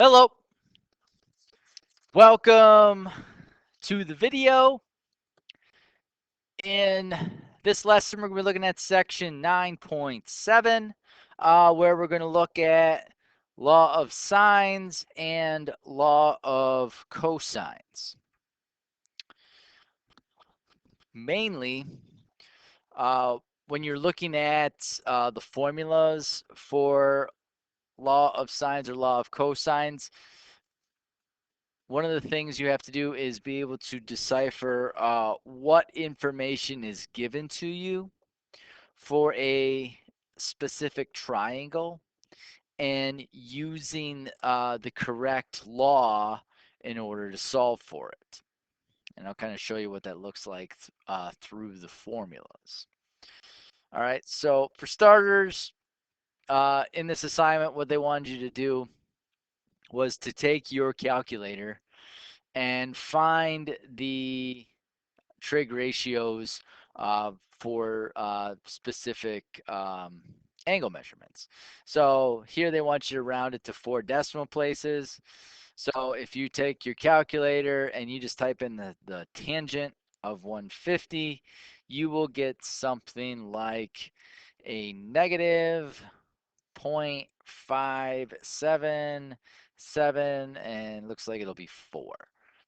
Hello, welcome to the video. In this lesson, we're going to be looking at section 9.7, where we're going to look at law of sines and law of cosines. Mainly, uh, when you're looking at the formulas for law of sines or law of cosines, one of the things you have to do is be able to decipher what information is given to you for a specific triangle and using the correct law in order to solve for it. And I'll kind of show you what that looks like through the formulas. All right, so for starters, in this assignment, what they wanted you to do was to take your calculator and find the trig ratios for specific angle measurements. So here they want you to round it to 4 decimal places. So if you take your calculator and you just type in the tangent of 150, you will get something like a negative 0.577, and looks like it'll be 4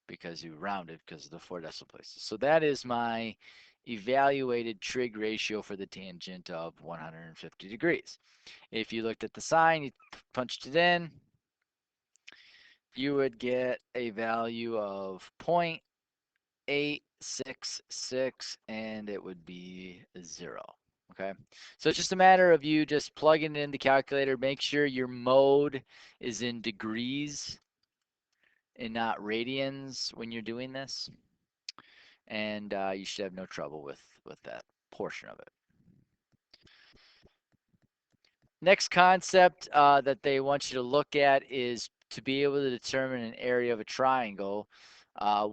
because you rounded because of the 4 decimal places. So that is my evaluated trig ratio for the tangent of 150 degrees. If you looked at the sine, you punched it in, you would get a value of 0.866, and it would be 0. Okay, so it's just a matter of you just plugging it in the calculator. Make sure your mode is in degrees and not radians when you're doing this, and you should have no trouble with that portion of it. Next concept that they want you to look at is to be able to determine an area of a triangle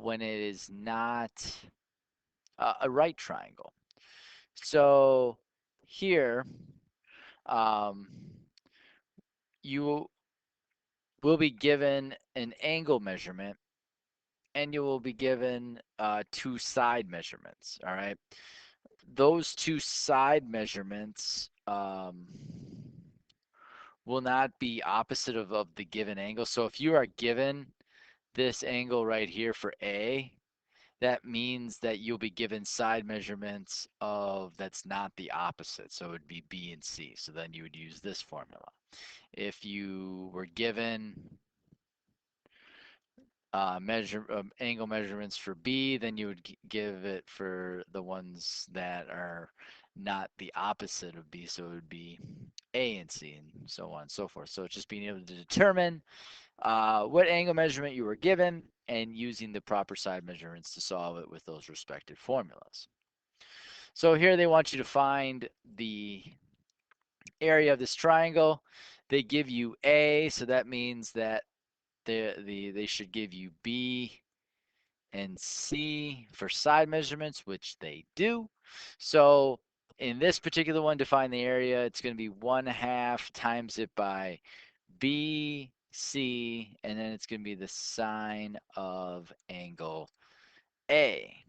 when it is not a right triangle. So here, um, you will be given an angle measurement, and you will be given 2 side measurements. All right, those 2 side measurements will not be opposite of the given angle. So if you are given this angle right here for A, that means that you'll be given side measurements of that's not the opposite. So it would be B and C. So then you would use this formula. If you were given angle measurements for B, then you would give it for the ones that are not the opposite of B. So it would be A and C, and so on and so forth. So it's just being able to determine what angle measurement you were given and using the proper side measurements to solve it with those respective formulas. So here they want you to find the area of this triangle. They give you A, so that means that they should give you B and C for side measurements, which they do. So in this particular one, to find the area, it's going to be 1/2 times it by B, C, and then it's going to be the sine of angle A.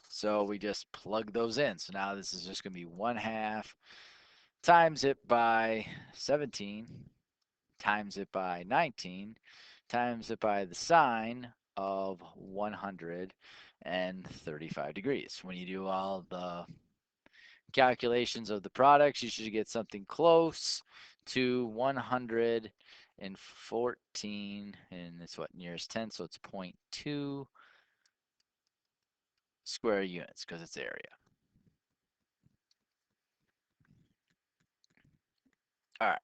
So we just plug those in. So now this is just going to be 1/2 times it by 17 times it by 19 times it by the sine of 135 degrees. When you do all the calculations of the products, you should get something close to 114, and it's what, nearest 10, so it's 0.2 square units because it's area. All right,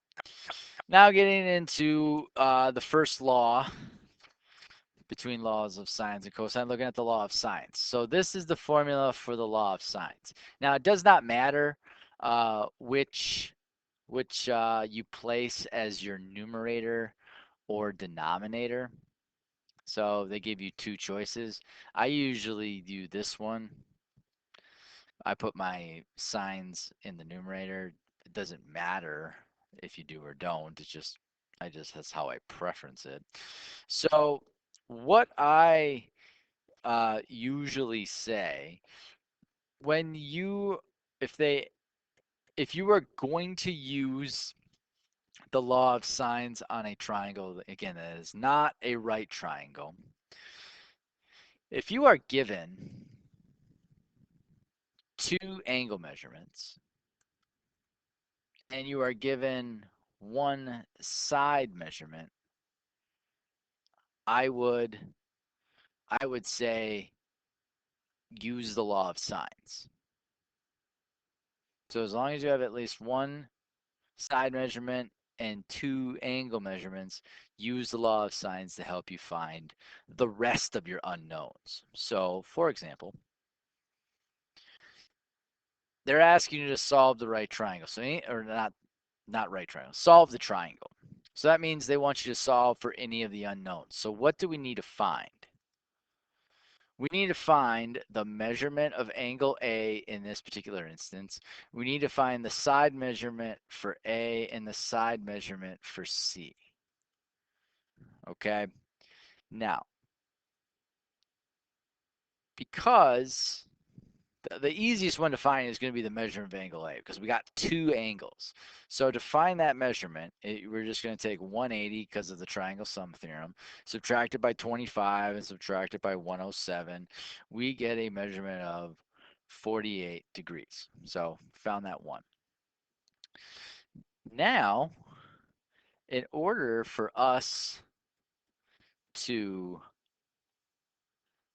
now getting into the first law between laws of sines and cosine, looking at the law of sines. So this is the formula for the law of sines. Now it does not matter which you place as your numerator or denominator. So they give you 2 choices. I usually do this one. I put my sines in the numerator. It doesn't matter if you do or don't. It's just That's how I preference it. So what I usually say when you if they if you are going to use the law of sines on a triangle, again, that is not a right triangle. If you are given two angle measurements and you are given one side measurement, I would I would say use the law of sines. So as long as you have at least one side measurement and two angle measurements, use the law of sines to help you find the rest of your unknowns. So, for example, they're asking you to solve the right triangle. So, or not right triangle, solve the triangle. So that means they want you to solve for any of the unknowns. So what do we need to find? We need to find the measurement of angle A in this particular instance. We need to find the side measurement for A and the side measurement for C. Okay. Now, because the easiest one to find is going to be the measurement of angle A because we got two angles. So to find that measurement, we're just going to take 180 because of the triangle sum theorem, subtract it by 25 and subtract it by 107. We get a measurement of 48 degrees. So found that one. Now, in order for us to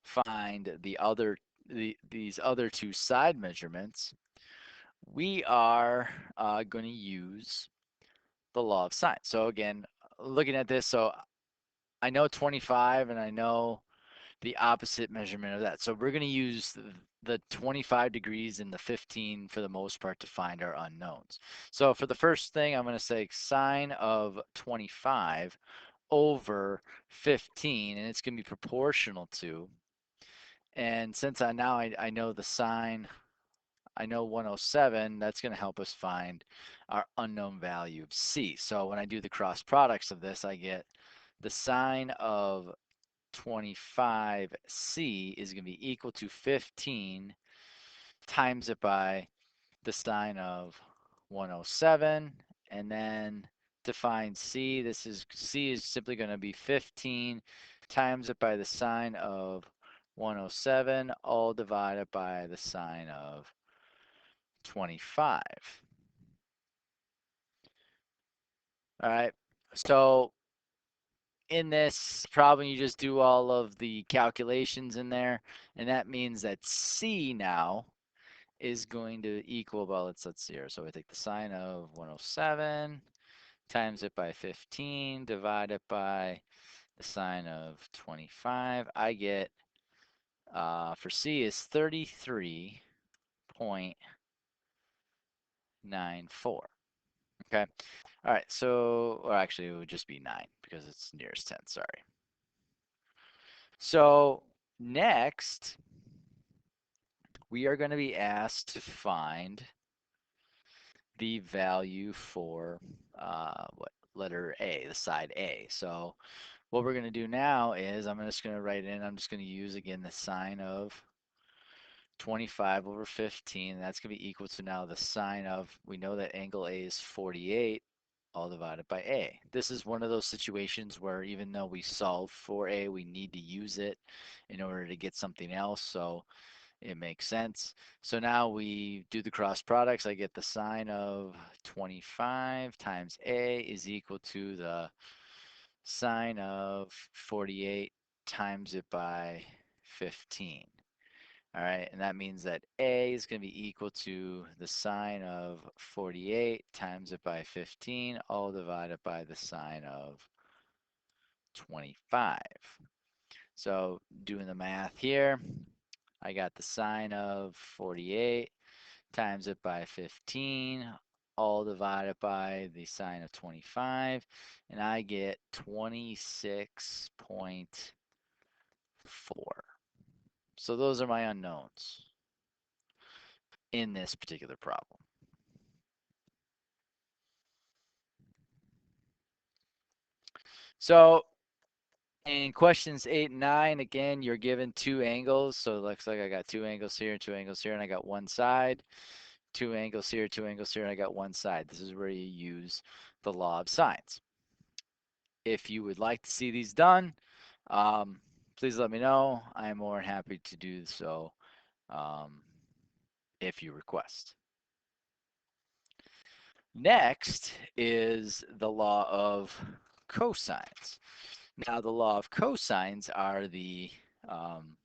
find these other two side measurements, we are going to use the law of sine. So again, looking at this, so I know 25 and I know the opposite measurement of that. So we're going to use the 25 degrees and the 15 for the most part to find our unknowns. So for the first thing, I'm going to say sine of 25 over 15, and it's going to be proportional to. And since I know the sine, I know 107, that's going to help us find our unknown value of C. So when I do the cross products of this, I get the sine of 25C is going to be equal to 15 times it by the sine of 107. And then to find C, C is simply going to be 15 times it by the sine of 107, all divided by the sine of 25. All right. So in this problem, you just do all of the calculations in there, and that means that C now is going to equal, well, let's see here. So we take the sine of 107 times it by 15 divided by the sine of 25. I get, for C is 33.94. Okay. All right. So, or actually, it would just be 9 because it's nearest 10. Sorry. So next, we are going to be asked to find the value for what letter A, the side A. So what we're going to do now is I'm just going to write in, I'm just going to use again the sine of 25 over 15. That's going to be equal to now the sine of, we know that angle A is 48, all divided by A. This is one of those situations where even though we solve for A, we need to use it in order to get something else. So it makes sense. So now we do the cross products. I get the sine of 25 times A is equal to the sine of 48 times it by 15. All right, and that means that A is going to be equal to the sine of 48 times it by 15, all divided by the sine of 25. So doing the math here, I got the sine of 48 times it by 15, all divided by the sine of 25, and I get 26.4. So those are my unknowns in this particular problem. So in questions 8 and 9, again, you're given two angles. So it looks like I got two angles here and two angles here, and I got one side. Two angles here, two angles here, and I got one side. This is where you use the law of sines. If you would like to see these done, please let me know. I'm more than happy to do so um, if you request. Next is the law of cosines. Now, the law of cosines are the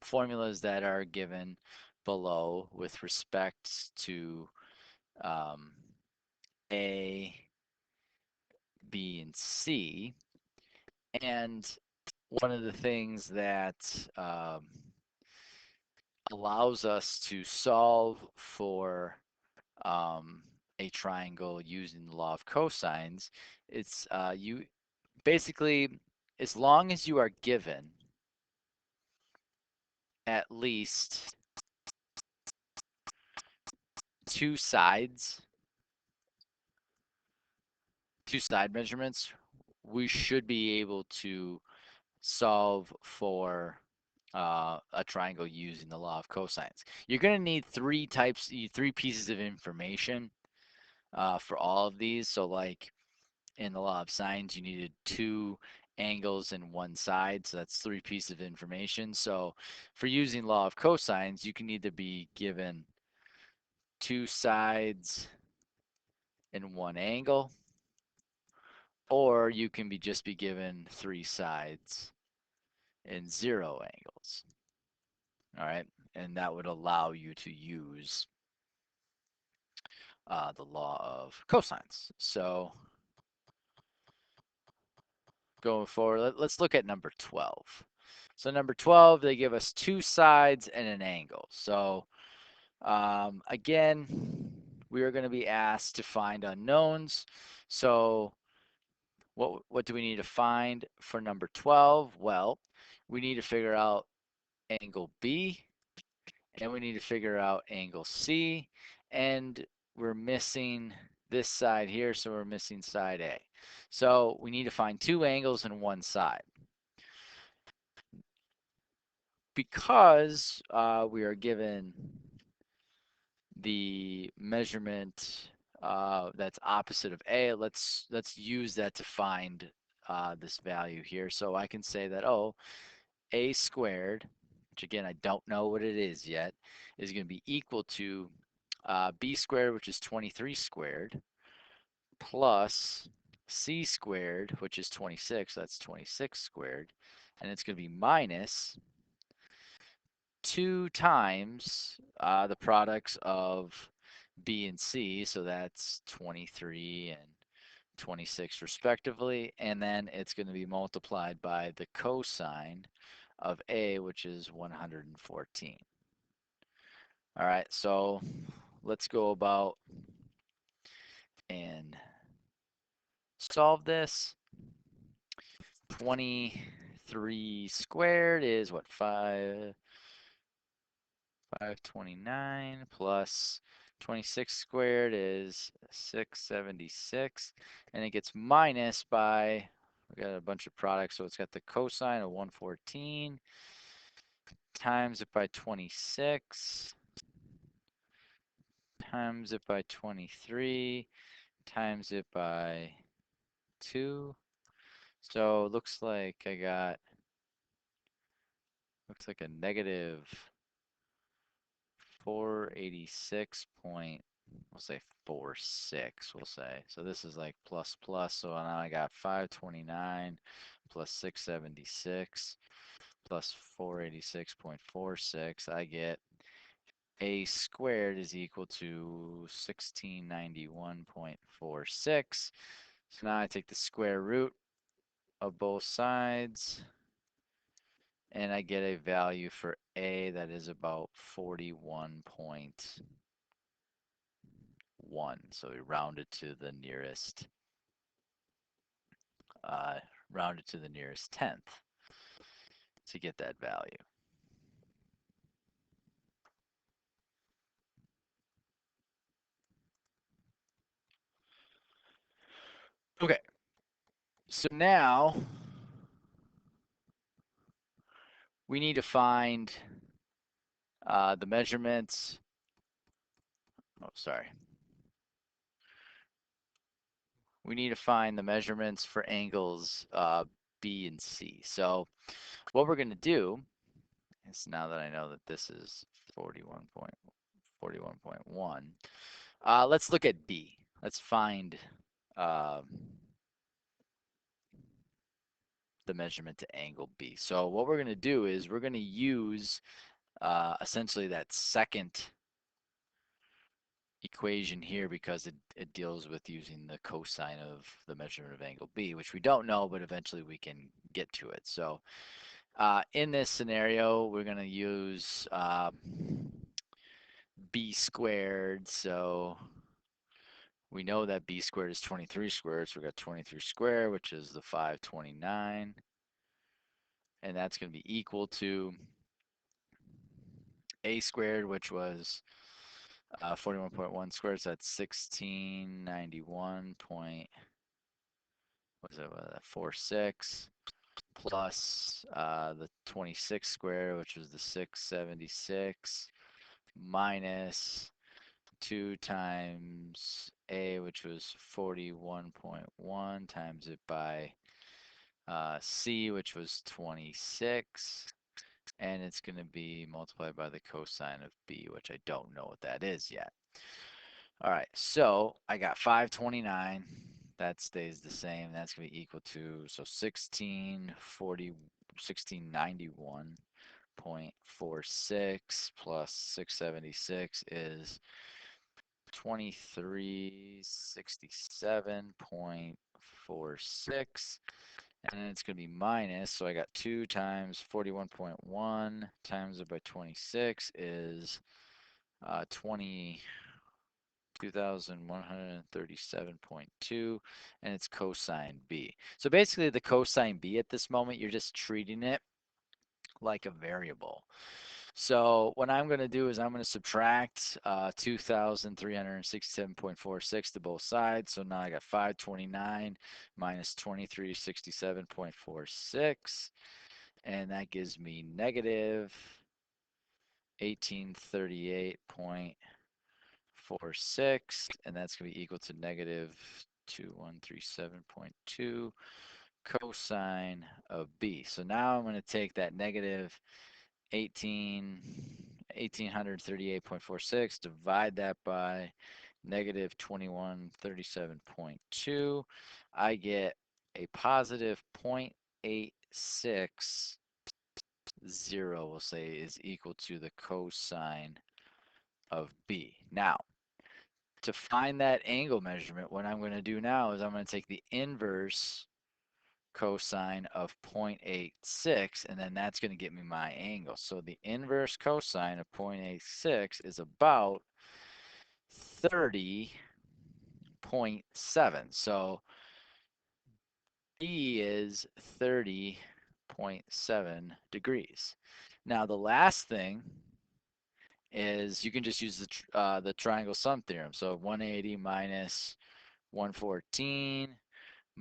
formulas that are given below with respect to um, A, B, and C. And one of the things that allows us to solve for a triangle using the law of cosines, it's you basically, as long as you are given at least two sides, two side measurements, we should be able to solve for a triangle using the law of cosines. You're going to need three pieces of information for all of these. So like in the law of sines, you needed two angles and one side. So that's three pieces of information. So for using law of cosines, you can either be given two sides and one angle, or you can just be given three sides and zero angles. All right. And that would allow you to use the law of cosines. So going forward, let's look at number 12. So number 12, they give us two sides and an angle. So again, we are going to be asked to find unknowns. So what do we need to find for number 12? Well, we need to figure out angle B, and we need to figure out angle C, and we're missing this side here, so we're missing side A. So we need to find two angles and one side. Because we are given the measurement that's opposite of A, let's use that to find this value here. So I can say that, oh, A squared, which again, I don't know what it is yet, is going to be equal to B squared, which is 23 squared, plus C squared, which is 26, that's 26 squared, and it's going to be minus 2 times the products of B and C, so that's 23 and 26 respectively, and then it's going to be multiplied by the cosine of A, which is 114. All right, so let's go about and solve this. 23 squared is what, 529 plus 26 squared is 676, and it gets minus by, we got a bunch of products, so it's got the cosine of 114 times it by 26 times it by 23 times it by 2. So it looks like I got, looks like a negative 486 point, we'll say 46, we'll say. So this is like plus plus, so now I got 529 plus 676 plus 486.46. I get A squared is equal to 1691.46. So now I take the square root of both sides, and I get a value for A that is about 41.1. So we rounded to the nearest, uh, rounded to the nearest tenth to get that value. Okay, so now we need to find the measurements. Oh, sorry. We need to find the measurements for angles B and C. So what we're going to do is, now that I know that this is 41.1, let's look at B. Let's find uh, the measurement to angle B. So what we're going to do is we're going to use essentially that second equation here because it deals with using the cosine of the measurement of angle B, which we don't know, but eventually we can get to it. So in this scenario, we're going to use B squared. So we know that B squared is 23 squared. So we got 23 squared, which is the 529. And that's going to be equal to A squared, which was 41.1 squared. So that's 1691 point, what was it, 46 plus the 26 squared, which was the 676 minus 2 times A, which was 41.1, times it by C, which was 26, and it's going to be multiplied by the cosine of B, which I don't know what that is yet. All right, so I got 529. That stays the same. That's going to be equal to, so 1691.46 plus 676 is 2367.46, and then it's going to be minus, so I got 2 times 41.1 times it by 26 is 22,137.2, and it's cosine B. So basically the cosine B at this moment, you're just treating it like a variable. So what I'm going to do is I'm going to subtract 2,367.46 to both sides. So now I got 529 minus 2367.46, and that gives me negative 1838.46, and that's going to be equal to negative 2137.2 cosine of B. So now I'm going to take that negative 1838.46, divide that by negative 2137.2. I get a positive 0.860, we'll say, is equal to the cosine of B. Now, to find that angle measurement, what I'm going to do now is I'm going to take the inverse cosine of 0.86, and then that's going to get me my angle. So the inverse cosine of 0.86 is about 30.7. So B is 30.7 degrees. Now the last thing is you can just use the triangle sum theorem. So 180 minus 114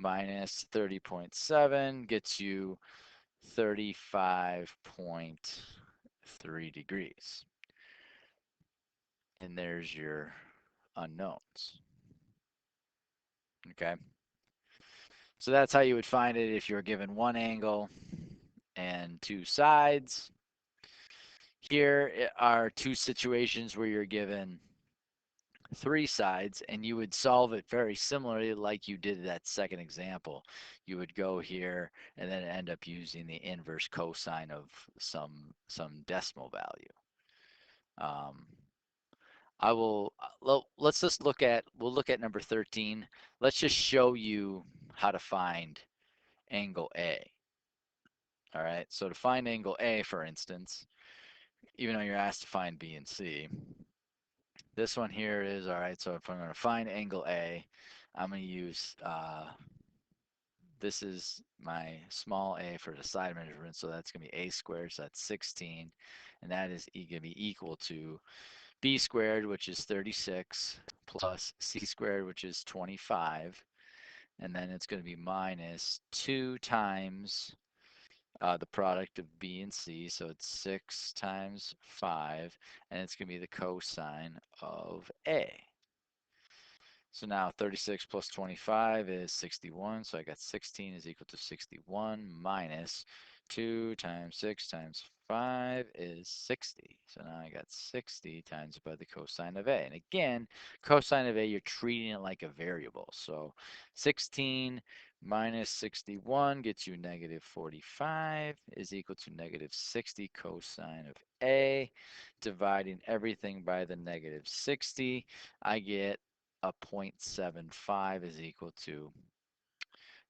minus 30.7 gets you 35.3 degrees. And there's your unknowns. Okay. So that's how you would find it if you're given one angle and two sides. Here are two situations where you're given three sides, and you would solve it very similarly like you did that second example. You would go here and then end up using the inverse cosine of some decimal value. I will, let's just we'll look at number 13. Let's just show you how to find angle A. All right, so to find angle A, for instance, even though you're asked to find B and C, this one here is, all right, so if I'm going to find angle A, I'm going to use, this is my small a for the side measurement, so that's going to be A squared, so that's 16, and that is going to be equal to B squared, which is 36, plus C squared, which is 25, and then it's going to be minus 2 times the product of B and C. So it's 6 times 5, and it's going to be the cosine of A. So now 36 plus 25 is 61. So I got 16 is equal to 61 minus 2 times 6 times 5 is 60. So now I got 60 times by the cosine of A. And again, cosine of A, you're treating it like a variable. So 16 minus 61 gets you negative 45 is equal to negative 60 cosine of A. Dividing everything by the negative 60, I get a 0.75 is equal to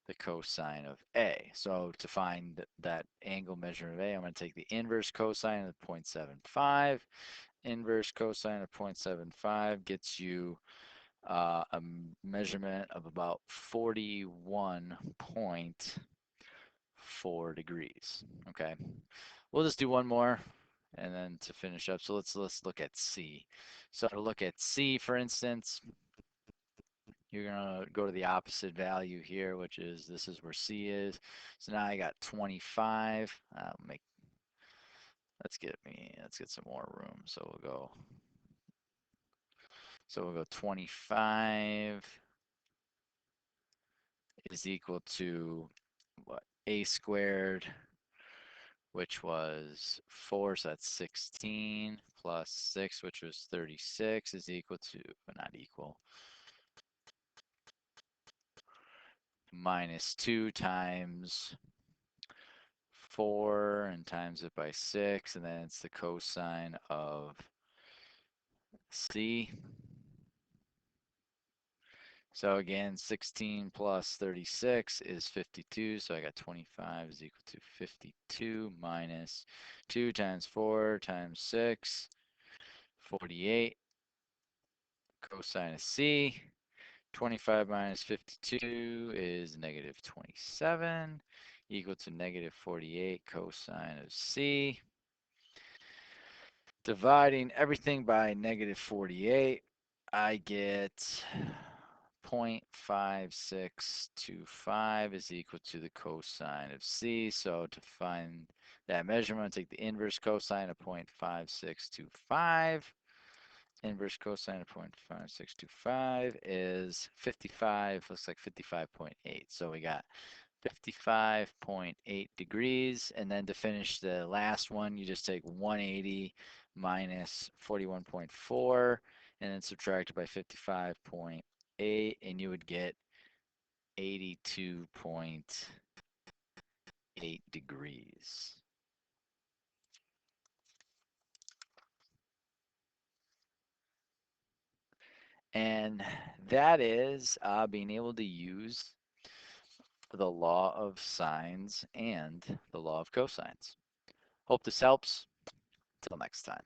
the cosine of A. So to find that angle measurement of A, I'm going to take the inverse cosine of 0.75. Inverse cosine of 0.75 gets you a measurement of about 41.4 degrees. Okay, we'll just do one more and then to finish up. So let's look at C. So to look at C, for instance, you're gonna go to the opposite value here, which is this is where C is. So now I got 25. Let's get some more room. So we'll go 25 is equal to what? A squared, which was 4, so that's 16 plus 6, which was 36, is equal to, not equal, minus 2 times 4 and times it by 6, and then it's the cosine of C. So again, 16 plus 36 is 52, so I got 25 is equal to 52 minus 2 times 4 times 6, 48, cosine of C. 25 minus 52 is negative 27, equal to negative 48 cosine of C. Dividing everything by negative 48, I get 0.5625 is equal to the cosine of C. So to find that measurement, take the inverse cosine of 0.5625. Inverse cosine of 0.5625 is 55, looks like 55.8. So we got 55.8 degrees. And then to finish the last one, you just take 180 minus 41.4 and then subtract it by 55.8 and you would get 82.8 degrees. And that is being able to use the law of sines and the law of cosines. Hope this helps. Till next time.